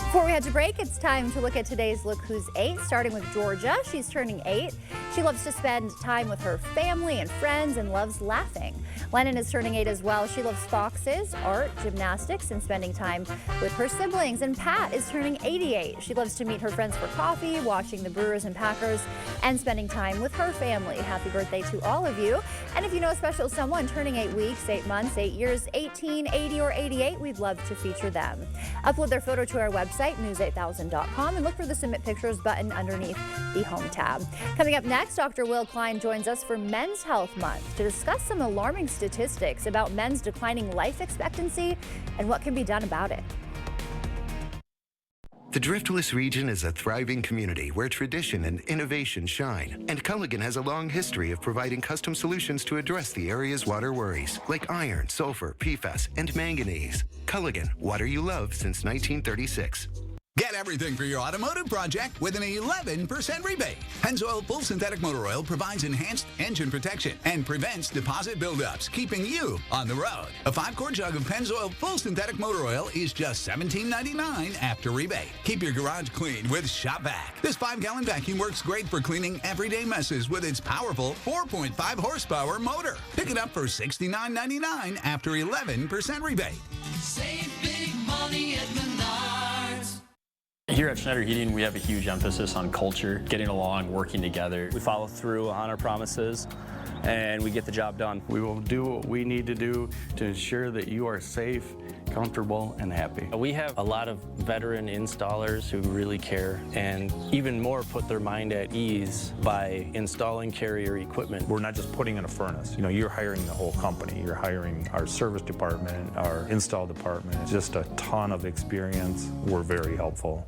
Before we head to break, it's time to look at today's Look Who's 8, starting with Georgia. She's turning 8. She loves to spend time with her family and friends and loves laughing. Lennon is turning 8 as well. She loves foxes, art, gymnastics, and spending time with her siblings. And Pat is turning 88. She loves to meet her friends for coffee, watching the Brewers and Packers, and spending time with her family. Happy birthday to all of you. And if you know a special someone turning 8 weeks, 8 months, 8 years, 18, 80, or 88, we'd love to feature them. Upload their photo to our website, news8000.com, and look for the Submit Pictures button underneath the Home tab. Coming up next, Dr. Will Klein joins us for Men's Health Month to discuss some alarming statistics about men's declining life expectancy and what can be done about it. The Driftless region is a thriving community where tradition and innovation shine. And Culligan has a long history of providing custom solutions to address the area's water worries, like iron, sulfur, PFAS, and manganese. Culligan, water you love since 1936. Get everything for your automotive project with an 11% rebate. Pennzoil Full Synthetic Motor Oil provides enhanced engine protection and prevents deposit buildups, keeping you on the road. A 5-quart jug of Pennzoil Full Synthetic Motor Oil is just $17.99 after rebate. Keep your garage clean with Shop Vac. This 5-gallon vacuum works great for cleaning everyday messes with its powerful 4.5 horsepower motor. Pick it up for $69.99 after 11% rebate. Save big money at Menards. Here at Schneider Heating, we have a huge emphasis on culture, getting along, working together. We follow through on our promises, and we get the job done. We will do what we need to do to ensure that you are safe, comfortable, and happy. We have a lot of veteran installers who really care, and even more put their mind at ease by installing Carrier equipment. We're not just putting in a furnace. You know, you're hiring the whole company. You're hiring our service department, our install department. Just a ton of experience. We're very helpful.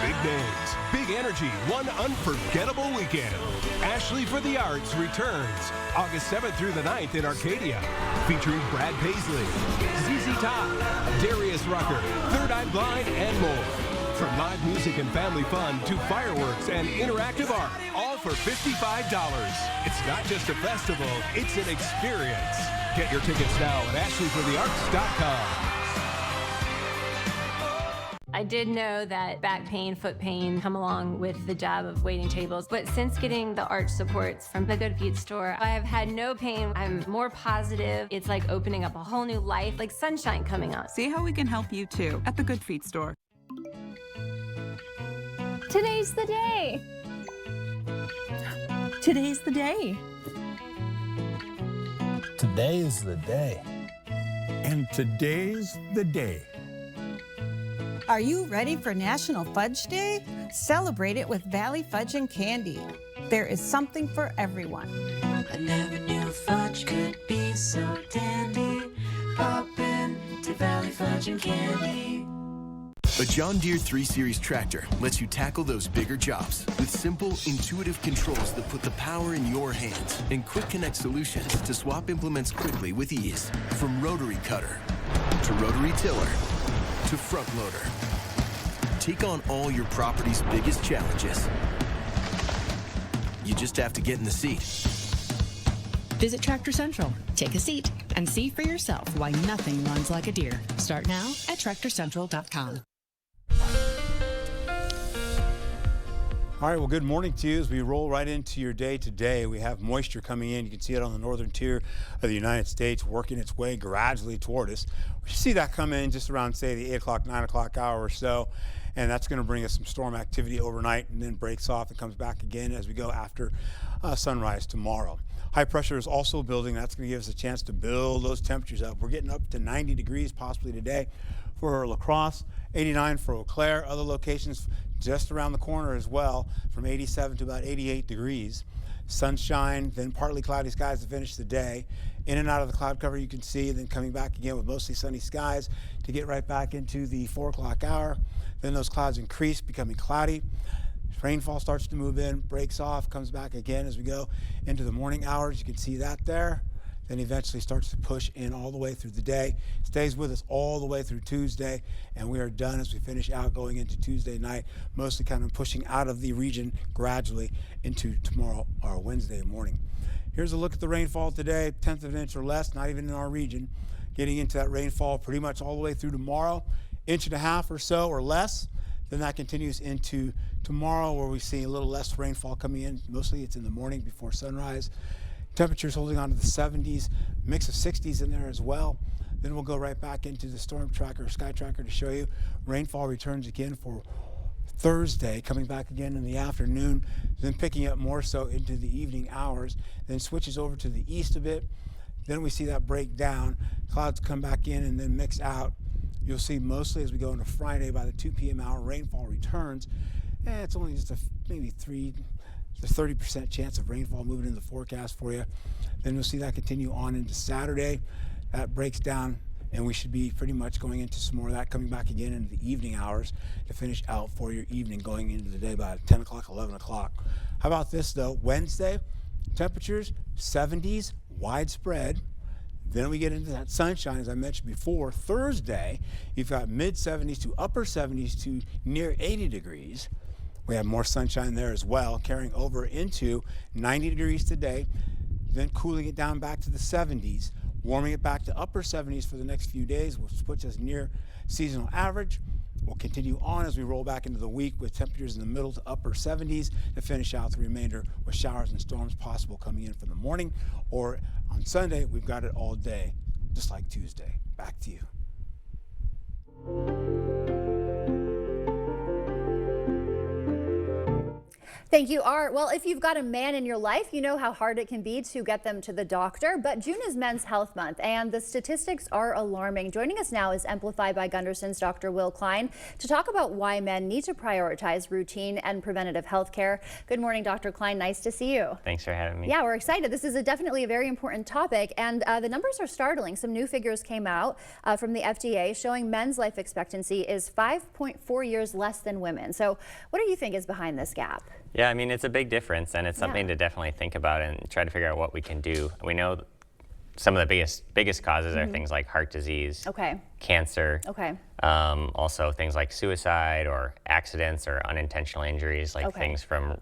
Big days, big energy, one unforgettable weekend. Ashley for the Arts returns August 7th through the 9th in Arcadia, featuring Brad Paisley, ZZ Top, Darius Rucker, Third Eye Blind, and more. From live music and family fun to fireworks and interactive art, all for $55. It's not just a festival, it's an experience. Get your tickets now at ashleyforthearts.com. I did know that back pain, foot pain come along with the job of waiting tables, but since getting the arch supports from the Good Feet store, I have had no pain. I'm more positive. It's like opening up a whole new life, like sunshine coming out. See how we can help you too at the Good Feet store. Today's the day. Today's the day. Today is the day. And today's the day. Are you ready for National Fudge Day? Celebrate it with Valley Fudge and Candy. There is something for everyone. I never knew fudge could be so dandy. Pop in to Valley Fudge and Candy. A John Deere 3 Series tractor lets you tackle those bigger jobs with simple, intuitive controls that put the power in your hands and quick connect solutions to swap implements quickly with ease. From rotary cutter to rotary tiller to front loader. Take on all your property's biggest challenges. You just have to get in the seat. Visit Tractor Central, take a seat, and see for yourself why nothing runs like a Deere. Start now at TractorCentral.com. All right, well, good morning to you as we roll right into your day today. We have moisture coming in. You can see it on the northern tier of the United States, working its way gradually toward us. We should see that come in just around, say, the 8 o'clock, 9 o'clock hour or so, and that's going to bring us some storm activity overnight and then breaks off and comes back again as we go after sunrise tomorrow. High pressure is also building. That's going to give us a chance to build those temperatures up. We're getting up to 90 degrees possibly today for La Crosse, 89 for Eau Claire. Other locations just around the corner as well, from 87 to about 88 degrees. Sunshine, then partly cloudy skies to finish the day. In and out of the cloud cover you can see, then coming back again with mostly sunny skies to get right back into the 4 o'clock hour. Then those clouds increase, becoming cloudy. Rainfall starts to move in, breaks off, comes back again as we go into the morning hours. You can see that there. Then eventually starts to push in all the way through the day. Stays with us all the way through Tuesday, and we are done as we finish out going into Tuesday night, mostly kind of pushing out of the region gradually into tomorrow or Wednesday morning. Here's a look at the rainfall today, 1/10 of an inch or less, not even in our region. Getting into that rainfall pretty much all the way through tomorrow, 1.5 inches or so or less. Then that continues into tomorrow where we see a little less rainfall coming in. Mostly it's in the morning before sunrise. Temperatures holding on to the 70s, mix of 60s in there as well. Then we'll go right back into the storm tracker, sky tracker to show you. Rainfall returns again for Thursday, coming back again in the afternoon, then picking up more so into the evening hours, then switches over to the east a bit. Then we see that break down. Clouds come back in and then mix out. You'll see mostly as we go into Friday by the 2 p.m. hour, rainfall returns. And it's only just maybe 30% chance of rainfall moving in the forecast for you. Then you'll see that continue on into Saturday. That breaks down and we should be pretty much going into some more of that, coming back again into the evening hours to finish out for your evening, going into the day by 10 o'clock, 11 o'clock. How about this though? Wednesday, temperatures 70s, widespread. Then we get into that sunshine, as I mentioned before. Thursday, you've got mid-70s to upper 70s to near 80 degrees. We have more sunshine there as well, carrying over into 90 degrees today, then cooling it down back to the 70s, warming it back to upper 70s for the next few days, which puts us near seasonal average. We'll continue on as we roll back into the week with temperatures in the middle to upper 70s to finish out the remainder with showers and storms possible coming in for the morning. Or on Sunday, we've got it all day, just like Tuesday. Back to you. Thank you, Art. Well, if you've got a man in your life, you know how hard it can be to get them to the doctor. But June is Men's Health Month, and the statistics are alarming. Joining us now is Amplify by Gunderson's Dr. Will Klein to talk about why men need to prioritize routine and preventative health care. Good morning, Dr. Klein. Nice to see you. Thanks for having me. Yeah, we're excited. This is definitely a very important topic, and the numbers are startling. Some new figures came out from the FDA showing men's life expectancy is 5.4 years less than women. So what do you think is behind this gap? Yeah, I mean, it's a big difference, and it's something to definitely think about and try to figure out what we can do. We know some of the biggest causes are things like heart disease, cancer, also things like suicide or accidents or unintentional injuries, like things from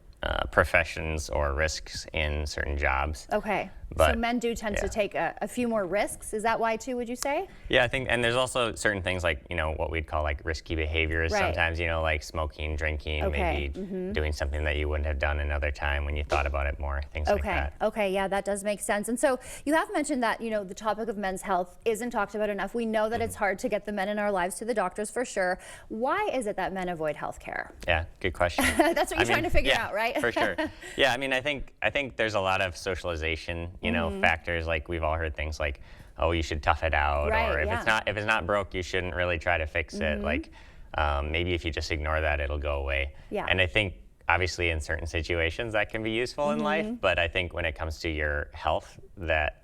professions or risks in certain jobs. Okay, But, so men do tend to take a few more risks. Is that why too, would you say? Yeah, I think, and there's also certain things like, you know, what we'd call like risky behaviors sometimes, you know, like smoking, drinking, maybe doing something that you wouldn't have done another time when you thought about it more, things like that. Okay, yeah, that does make sense. And so you have mentioned that, you know, the topic of men's health isn't talked about enough. We know that it's hard to get the men in our lives to the doctors for sure. Why is it that men avoid health care? Yeah, good question. That's what you're trying to figure out, right? For sure. Yeah, I mean, I think there's a lot of socialization, you know, factors. Like we've all heard things like, oh, you should tough it out, or if it's not broke, you shouldn't really try to fix it. Like maybe if you just ignore that, it'll go away. Yeah. And I think obviously in certain situations that can be useful in life, but I think when it comes to your health, that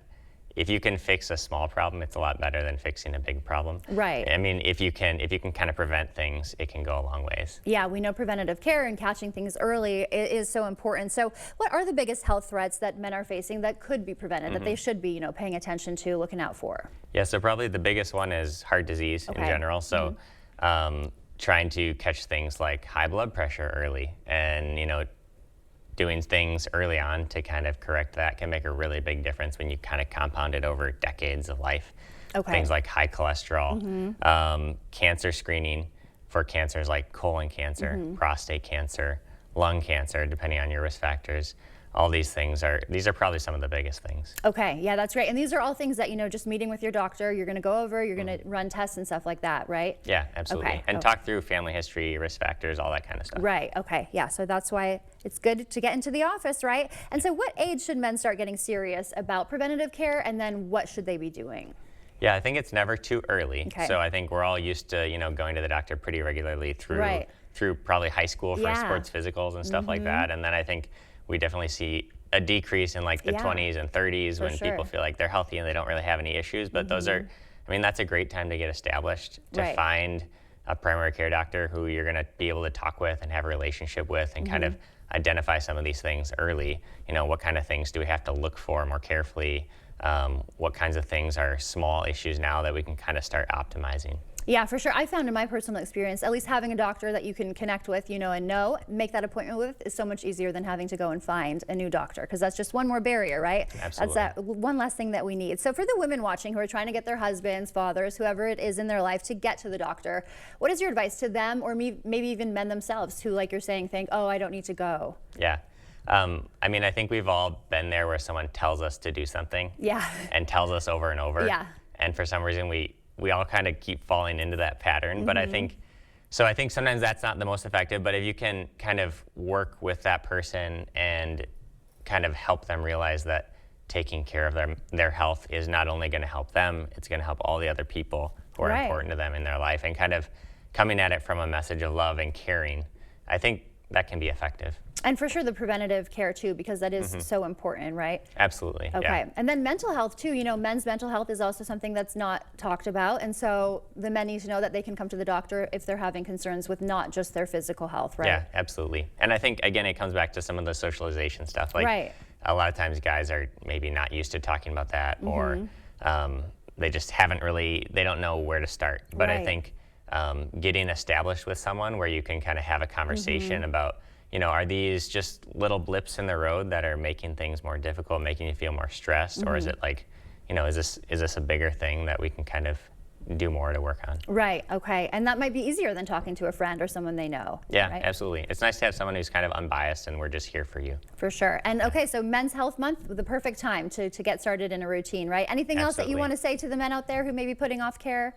if you can fix a small problem, it's a lot better than fixing a big problem. Right. I mean, if you can kind of prevent things, it can go a long ways. Yeah, we know preventative care and catching things early is so important. So what are the biggest health threats that men are facing that could be prevented, that they should be, you know, paying attention to, looking out for? Yeah, so probably the biggest one is heart disease in general. So trying to catch things like high blood pressure early, and, you know, doing things early on to kind of correct that can make a really big difference when you kind of compound it over decades of life. Things like high cholesterol, cancer screening for cancers like colon cancer, prostate cancer, lung cancer, depending on your risk factors. All these things are probably some of the biggest things. Okay, yeah, that's great. And these are all things that, you know, just meeting with your doctor, you're going to go over, you're going to run tests and stuff like that, right? Yeah, absolutely. And talk through family history, risk factors, all that kind of stuff. Right, okay, yeah, so that's why it's good to get into the office, right? And so what age should men start getting serious about preventative care, and then what should they be doing? Yeah, I think it's never too early. So I think we're all used to, you know, going to the doctor pretty regularly through probably high school for sports physicals and stuff like that. And then I think we definitely see a decrease in like the 20s and 30s when people feel like they're healthy and they don't really have any issues. But those are, I mean, that's a great time to get established, to find a primary care doctor who you're going to be able to talk with and have a relationship with and kind of identify some of these things early. You know, what kind of things do we have to look for more carefully? What kinds of things are small issues now that we can kind of start optimizing? Yeah, for sure. I found in my personal experience, at least having a doctor that you can connect with, you know, and make that appointment with is so much easier than having to go and find a new doctor, because that's just one more barrier, right? Absolutely. That's that one less thing that we need. So for the women watching who are trying to get their husbands, fathers, whoever it is in their life to get to the doctor, what is your advice to them, or maybe even men themselves who, like you're saying, think, oh, I don't need to go? Yeah. I mean, I think we've all been there where someone tells us to do something and tells us over and over. And for some reason, we all kind of keep falling into that pattern. But I think sometimes that's not the most effective, but if you can kind of work with that person and kind of help them realize that taking care of their health is not only going to help them, it's going to help all the other people who are important to them in their life, and kind of coming at it from a message of love and caring, I think that can be effective. And for sure the preventative care too, because that is so important, right? Absolutely. Okay. Yeah. And then mental health too. You know, men's mental health is also something that's not talked about. And so the men need to know that they can come to the doctor if they're having concerns with not just their physical health, right? Yeah, absolutely. And I think, again, it comes back to some of the socialization stuff. Like a lot of times guys are maybe not used to talking about that, or they just haven't really, they don't know where to start. But I think getting established with someone where you can kind of have a conversation about, you know, are these just little blips in the road that are making things more difficult, making you feel more stressed? Or is it like, you know, is this a bigger thing that we can kind of do more to work on? Right, okay. And that might be easier than talking to a friend or someone they know. Yeah, right? Absolutely. It's nice to have someone who's kind of unbiased and we're just here for you. For sure. And okay, so Men's Health Month, the perfect time to get started in a routine, right? Anything else that you want to say to the men out there who may be putting off care?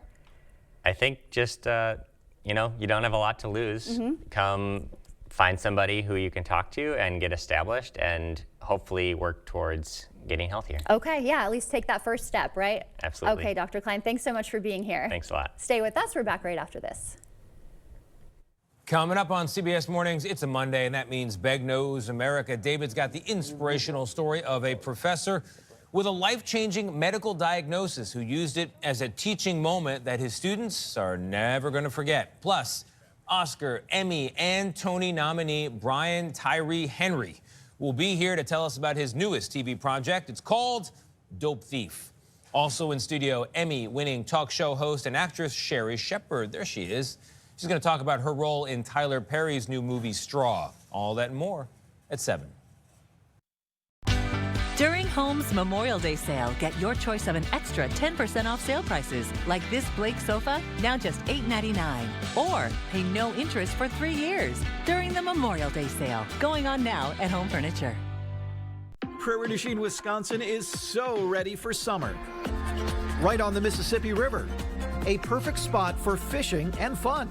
I think just, you know, you don't have a lot to lose. Come find somebody who you can talk to and get established and hopefully work towards getting healthier. Okay, yeah, at least take that first step, right? Absolutely. Okay, Dr. Klein, thanks so much for being here. Thanks a lot. Stay with us. We're back right after this. Coming up on CBS Mornings, it's a Monday, and that means Beg Knows America. David's got the inspirational story of a professor with a life-changing medical diagnosis who used it as a teaching moment that his students are never going to forget. Plus, Oscar, Emmy, and Tony nominee Brian Tyree Henry will be here to tell us about his newest TV project. It's called Dope Thief. Also in studio, Emmy-winning talk show host and actress Sherri Shepherd. There she is. She's going to talk about her role in Tyler Perry's new movie Straw. All that and more at 7. During Home's Memorial Day sale, get your choice of an extra 10% off sale prices, like this Blake sofa, now just $8.99. Or pay no interest for 3 years during the Memorial Day sale, going on now at Home Furniture. Prairie du Chien, Wisconsin is so ready for summer. Right on the Mississippi River, a perfect spot for fishing and fun.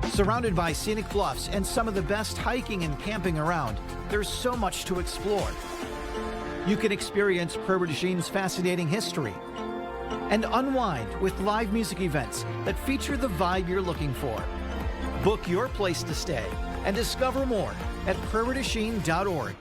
Surrounded by scenic bluffs and some of the best hiking and camping around, there's so much to explore. You can experience Prairie du Chien's fascinating history and unwind with live music events that feature the vibe you're looking for. Book your place to stay and discover more at prairieduchien.org.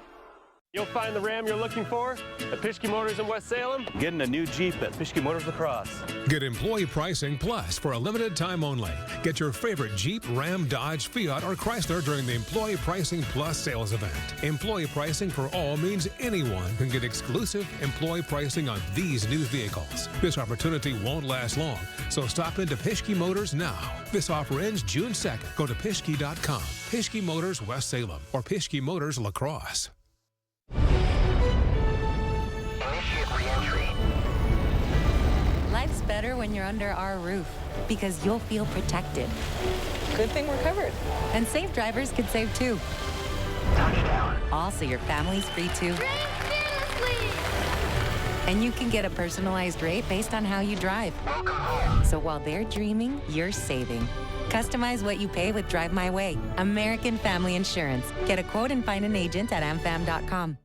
You'll find the Ram you're looking for at Pischke Motors in West Salem. Getting a new Jeep at Pischke Motors La Crosse. Get employee pricing plus for a limited time only. Get your favorite Jeep, Ram, Dodge, Fiat, or Chrysler during the Employee Pricing Plus sales event. Employee pricing for all means anyone can get exclusive employee pricing on these new vehicles. This opportunity won't last long, so stop into Pischke Motors now. This offer ends June 2nd. Go to Pischke.com. Pischke Motors West Salem or Pischke Motors La Crosse. Life's better when you're under our roof because you'll feel protected. Good thing we're covered. And safe drivers could save too. Touchdown. Also, your family's free too. And you can get a personalized rate based on how you drive. Welcome home. So while they're dreaming, you're saving. Customize what you pay with Drive My Way. American Family Insurance. Get a quote and find an agent at amfam.com.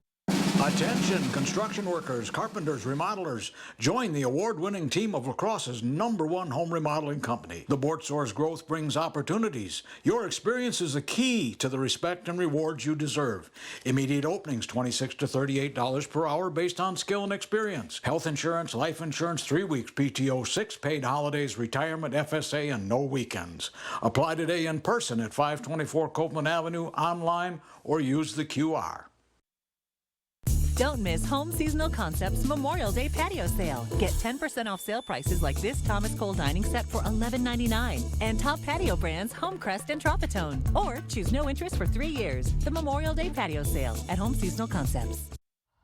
Attention, construction workers, carpenters, remodelers. Join the award-winning team of La Crosse's #1 home remodeling company. The Board Source growth brings opportunities. Your experience is the key to the respect and rewards you deserve. Immediate openings, $26 to $38 per hour based on skill and experience. Health insurance, life insurance, 3 weeks PTO, 6 paid holidays, retirement, FSA, and no weekends. Apply today in person at 524 Copeland Avenue, online, or use the QR. Don't miss Home Seasonal Concepts Memorial Day patio sale. Get 10% off sale prices like this Thomas Cole dining set for $11.99 and top patio brands Homecrest and Tropitone. Or choose no interest for 3 years. The Memorial Day patio sale at Home Seasonal Concepts.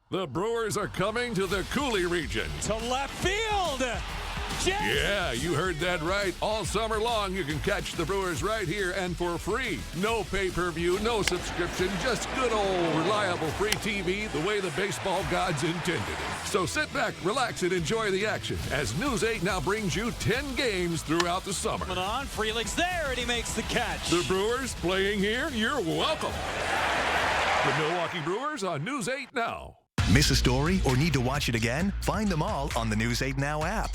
The Brewers are coming to the Coulee region. To left field! Yeah, you heard that right. All summer long, you can catch the Brewers right here and for free. No pay-per-view, no subscription, just good old reliable free TV the way the baseball gods intended it. So sit back, relax, and enjoy the action as News 8 now brings you 10 games throughout the summer. On, Frelick's there, and he makes the catch. The Brewers playing here? You're welcome. The Milwaukee Brewers on News 8 Now. Miss a story or need to watch it again? Find them all on the News 8 Now app.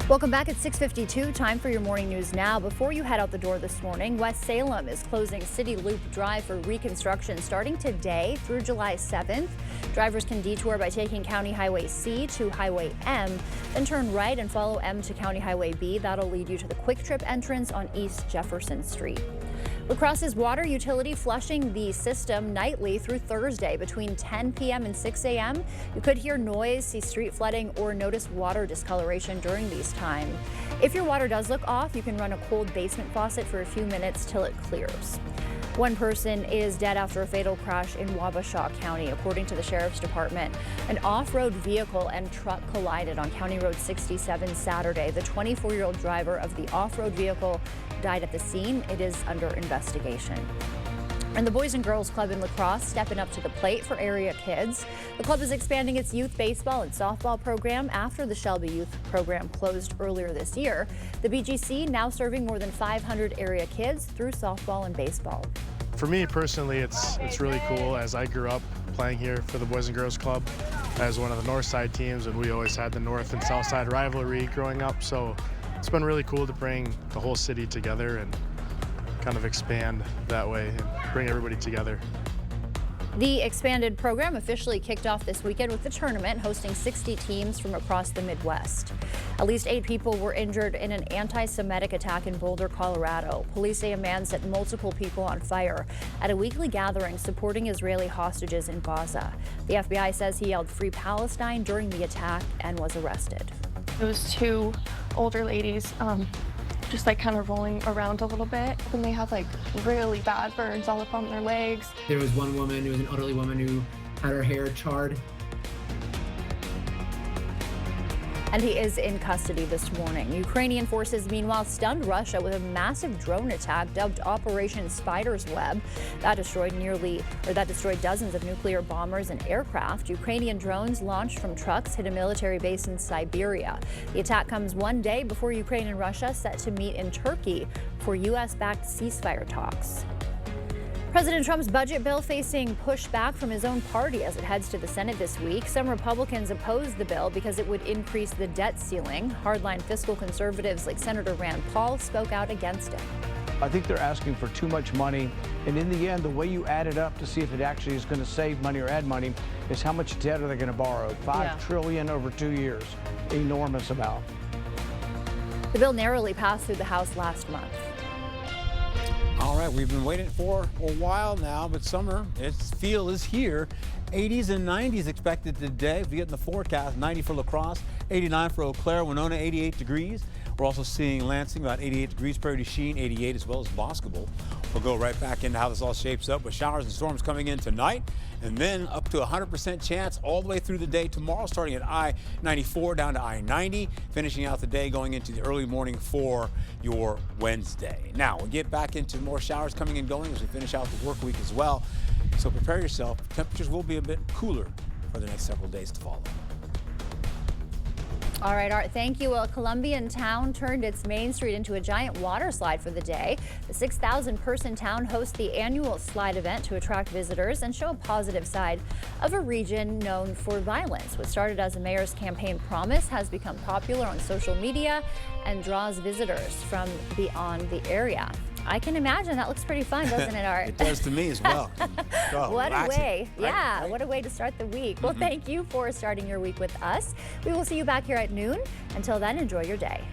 Welcome back at 6:52. Time for your morning news now. Before you head out the door this morning, West Salem is closing City Loop Drive for reconstruction starting today through July 7th. Drivers can detour by taking County Highway C to Highway M, then turn right and follow M to County Highway B. That'll lead you to the Quick Trip entrance on East Jefferson Street. La Crosse's water utility flushing the system nightly through Thursday between 10 p.m. and 6 a.m. You could hear noise, see street flooding, or notice water discoloration during these times. If your water does look off, you can run a cold basement faucet for a few minutes till it clears. One person is dead after a fatal crash in Wabasha County, according to the Sheriff's Department. An off-road vehicle and truck collided on County Road 67 Saturday. The 24-year-old driver of the off-road vehicle died at the scene. It is under investigation. And the Boys and Girls Club in La Crosse stepping up to the plate for area kids. The club is expanding its youth baseball and softball program after the Shelby Youth program closed earlier this year. The BGC now serving more than 500 area kids through softball and baseball. For me personally, it's really cool, as I grew up playing here for the Boys and Girls Club as one of the North Side teams, and we always had the North and South Side rivalry growing up. So it's been really cool to bring the whole city together and kind of expand that way and bring everybody together. The expanded program officially kicked off this weekend with the tournament, hosting 60 teams from across the Midwest. At least 8 people were injured in an anti-Semitic attack in Boulder, Colorado. Police say a man set multiple people on fire at a weekly gathering supporting Israeli hostages in Gaza. The FBI says he yelled "Free Palestine" during the attack and was arrested. It was 2 older ladies, just like kind of rolling around a little bit, and they had like really bad burns all up on their legs. There was one woman who was an elderly woman who had her hair charred. And he is in custody this morning. Ukrainian forces, meanwhile, stunned Russia with a massive drone attack dubbed Operation Spider's Web. That destroyed dozens of nuclear bombers and aircraft. Ukrainian drones launched from trucks hit a military base in Siberia. The attack comes one day before Ukraine and Russia set to meet in Turkey for U.S.-backed ceasefire talks. President Trump's budget bill facing pushback from his own party as it heads to the Senate this week. Some Republicans opposed the bill because it would increase the debt ceiling. Hardline fiscal conservatives like Senator Rand Paul spoke out against it. I think they're asking for too much money, and in the end, the way you add it up to see if it actually is going to save money or add money is how much debt are they going to borrow? $5 trillion over 2 years. Enormous amount. The bill narrowly passed through the House last month. All right, we've been waiting for a while now, but summer, its feel is here. 80s and 90s expected today. If we get in the forecast, 90 for La Crosse, 89 for Eau Claire, Winona, 88 degrees. We're also seeing Lansing about 88 degrees, Prairie du Chien 88, as well as Boscobel. We'll go right back into how this all shapes up with showers and storms coming in tonight, and then up to 100% chance all the way through the day tomorrow, starting at I-94 down to I-90, finishing out the day going into the early morning for your Wednesday. Now, we'll get back into more showers coming and going as we finish out the work week as well. So prepare yourself. Temperatures will be a bit cooler for the next several days to follow. All right, Art, thank you. Well, Columbian Town turned its main street into a giant water slide for the day. The 6,000-person town hosts the annual slide event to attract visitors and show a positive side of a region known for violence. What started as a mayor's campaign promise has become popular on social media and draws visitors from beyond the area. I can imagine that looks pretty fun, doesn't it, Art? It does to me as well. What a way. Right? Yeah, what a way to start the week. Well, thank you for starting your week with us. We will see you back here at noon. Until then, enjoy your day.